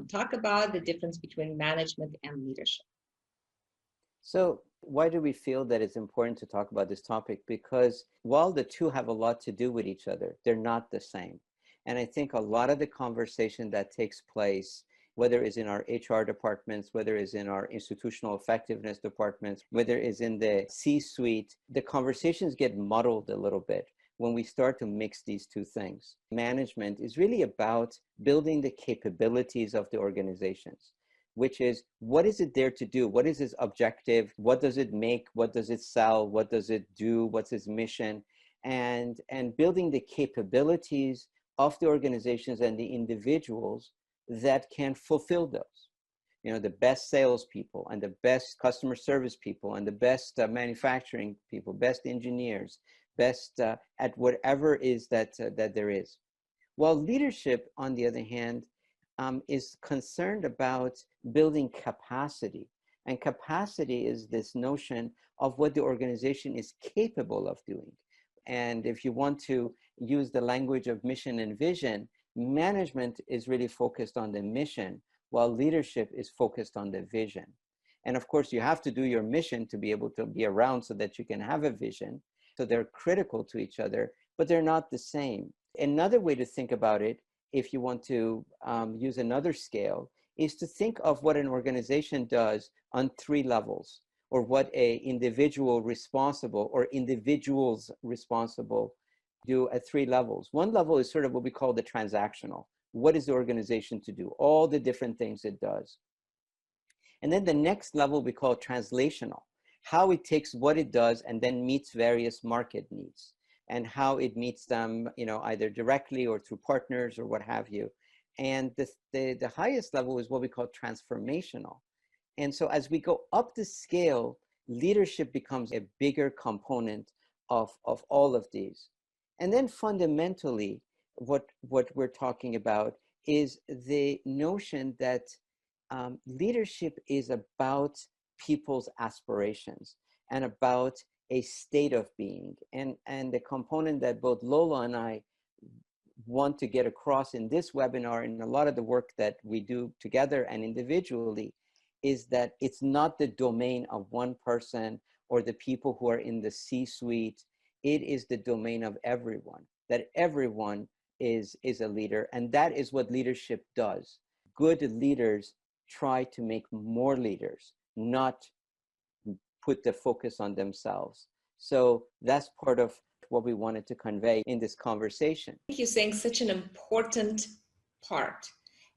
Talk about the difference between management and leadership. So why do we feel that it's important to talk about this topic? Because while the two have a lot to do with each other, they're not the same. And I think a lot of the conversation that takes place, whether it's in our HR departments, whether it's in our institutional effectiveness departments, whether it's in the C-suite, the conversations get muddled a little bit when we start to mix these two things. Management is really about building the capabilities of the organizations, which is, what is it there to do? What is its objective? What does it make? What does it sell? What does it do? What's its mission? And building the capabilities of the organizations and the individuals that can fulfill those. You know, the best salespeople and the best customer service people and the best manufacturing people, best engineers, best at whatever is that there is. While leadership, on the other hand, is concerned about building capacity. And capacity is this notion of what the organization is capable of doing. And if you want to use the language of mission and vision, management is really focused on the mission, while leadership is focused on the vision. And of course, you have to do your mission to be able to be around so that you can have a vision. So they're critical to each other, but they're not the same. Another way to think about it, if you want to use another scale, is to think of what an organization does on 3 levels, or what a individual responsible or individuals responsible do at 3 levels. One level is sort of what we call the transactional. What is the organization to do? All the different things it does. And then the next level we call translational. How it takes what it does and then meets various market needs, and how it meets them, you know, either directly or through partners or what have you. And the highest level is what we call transformational. And so as we go up the scale, leadership becomes a bigger component of all of these. And then fundamentally, what we're talking about is the notion that leadership is about people's aspirations and about a state of being. And the component that both Lola and I want to get across in this webinar and a lot of the work that we do together and individually is that it's not the domain of one person or the people who are in the C-suite. It is the domain of everyone, that everyone is a leader. And that is what leadership does. Good leaders try to make more leaders, not put the focus on themselves. So that's part of what we wanted to convey in this conversation. You're saying such an important part.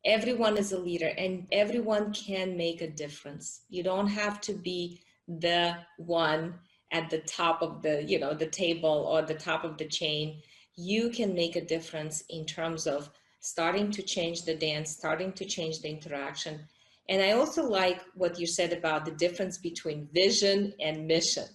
Everyone is a leader and everyone can make a difference. You don't have to be the one at the top of the, you know, the table or the top of the chain. You can make a difference in terms of starting to change the dance, starting to change the interaction. And I also like what you said about the difference between vision and mission,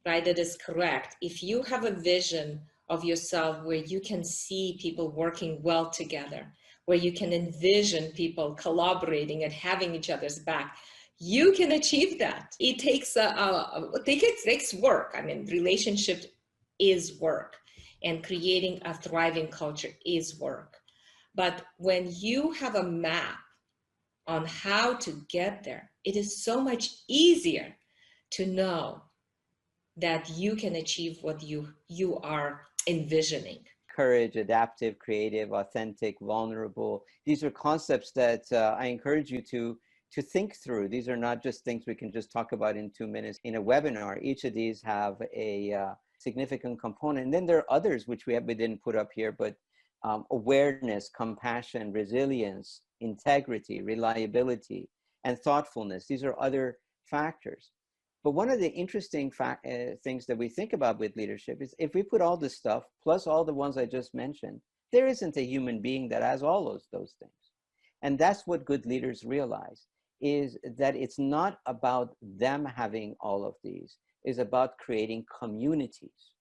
right? That is correct. If you have a vision of yourself where you can see people working well together, where you can envision people collaborating and having each other's back, you can achieve that. It takes work. I mean, relationship is work, and creating a thriving culture is work. But when you have a map on how to get there, it is so much easier to know that you can achieve what you are envisioning. Courage, adaptive, creative, authentic, vulnerable. These are concepts that I encourage you to think through. These are not just things we can just talk about in 2 minutes in a webinar. Each of these have a significant component. And then there are others which we didn't put up here, but awareness, compassion, resilience, integrity, reliability, and thoughtfulness. These are other factors. But one of the interesting things that we think about with leadership is if we put all this stuff, plus all the ones I just mentioned, there isn't a human being that has all those things. And that's what good leaders realize, is that it's not about them having all of these. It's about creating communities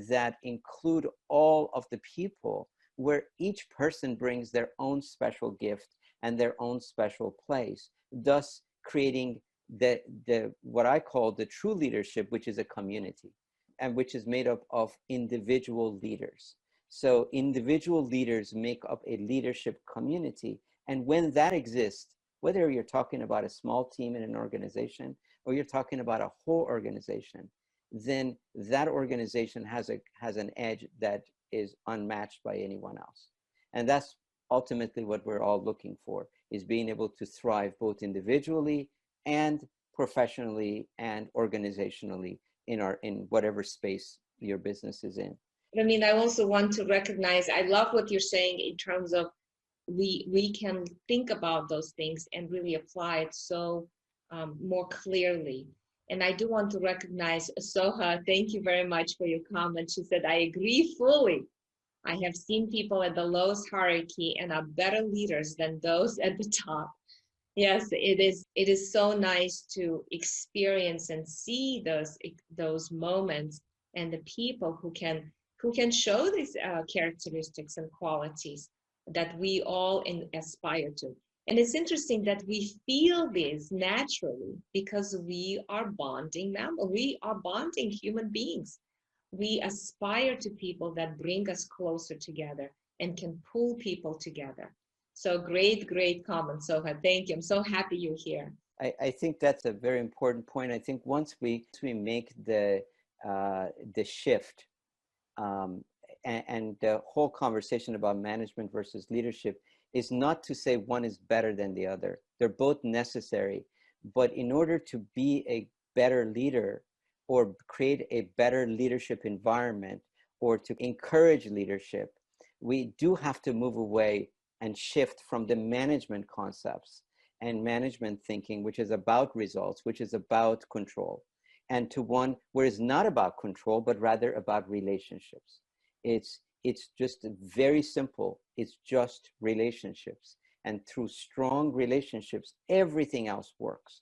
that include all of the people, where each person brings their own special gift and their own special place, thus creating the what I call the true leadership, which is a community, and which is made up of individual leaders. So individual leaders make up a leadership community, And when that exists, whether you're talking about a small team in an organization or you're talking about a whole organization, then that organization has an edge that is unmatched by anyone else. And that's ultimately what we're all looking for, is being able to thrive both individually and professionally and organizationally in whatever space your business is in. I mean, I also want to recognize, I love what you're saying in terms of we can think about those things and really apply it so more clearly. And I do want to recognize Soha. Thank you very much for your comment. She said, I agree fully. I have seen people at the lowest hierarchy and are better leaders than those at the top. Yes, it is. It is so nice to experience and see those moments and the people who can show these characteristics and qualities that we all aspire to. And it's interesting that we feel this naturally because we are bonding mammals. We are bonding human beings. We aspire to people that bring us closer together and can pull people together. So great, great comment, Soha. Thank you. I'm so happy you're here. I think that's a very important point. I think once we make the shift, and the whole conversation about management versus leadership is not to say one is better than the other. They're both necessary. But in order to be a better leader or create a better leadership environment or to encourage leadership, we do have to move away and shift from the management concepts and management thinking, which is about results, which is about control, and to one where it's not about control, but rather about relationships. It's just very simple. It's just relationships. And through strong relationships, everything else works.